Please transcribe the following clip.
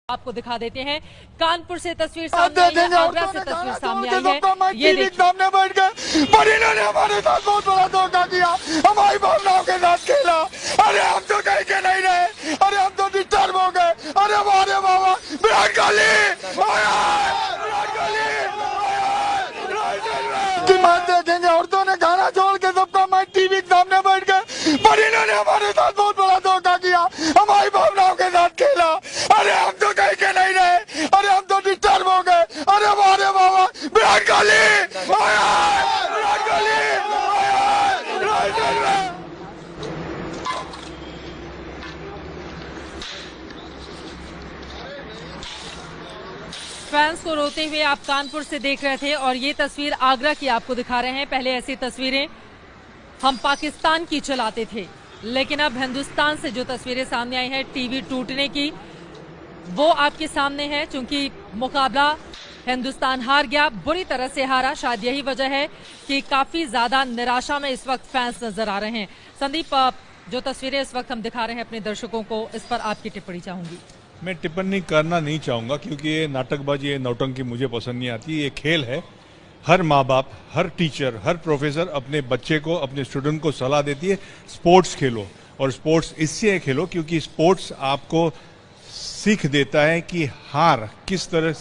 आपको दिखा देते हैं। कानपुर से तस्वीर सामने आई है, आगरा से तस्वीर सामने आई है। ये देखिए सामने बैठ गए पर इन्होंने हमारे साथ बहुत बड़ा धोखा किया, हमारी भावनाओं के साथ खेला। अरे हम तो कहीं के नहीं रहे, अरे हम तो डिस्टर्ब हो गए। अरे हमारे बाबा विराट कोहली की मैच देखेंगे। औरतों ने खाना छोड़ के सबका मैच टीवी के सामने बैठ गए पर इन्होंने हमारे साथ बहुत बड़ा धोखा किया, हमारी भावनाओं के साथ खेला। अरे हम तो कहीं के नहीं रहे, अरे हम तो डिस्टर्ब हो गए। अरे हमारे बाबा विराट कोहली फैंस को रोते हुए आप कानपुर से देख रहे थे और ये तस्वीर आगरा की आपको दिखा रहे हैं। पहले ऐसी तस्वीरें हम पाकिस्तान की चलाते थे, लेकिन अब हिंदुस्तान से जो तस्वीरें सामने आई हैं टीवी टूटने की, वो आपके सामने है। चूंकि मुकाबला हिंदुस्तान हार गया, बुरी तरह से हारा। शायद यही वजह है कि काफी ज्यादा निराशा में इस वक्त फैंस नजर आ रहे हैं। संदीप, जो तस्वीरें इस वक्त हम दिखा रहे हैं अपने दर्शकों को, इस पर आपकी टिप्पणी चाहूंगी। मैं टिप्पणी करना नहीं चाहूंगा क्योंकि ये नाटकबाजी, ये नौटंकी मुझे पसंद नहीं आती। ये खेल है। हर माँ बाप, हर टीचर, हर प्रोफेसर अपने बच्चे को, अपने स्टूडेंट को सलाह देती है स्पोर्ट्स खेलो। और स्पोर्ट्स इससे खेलो क्योंकि स्पोर्ट्स आपको सीख देता है कि हार किस तरह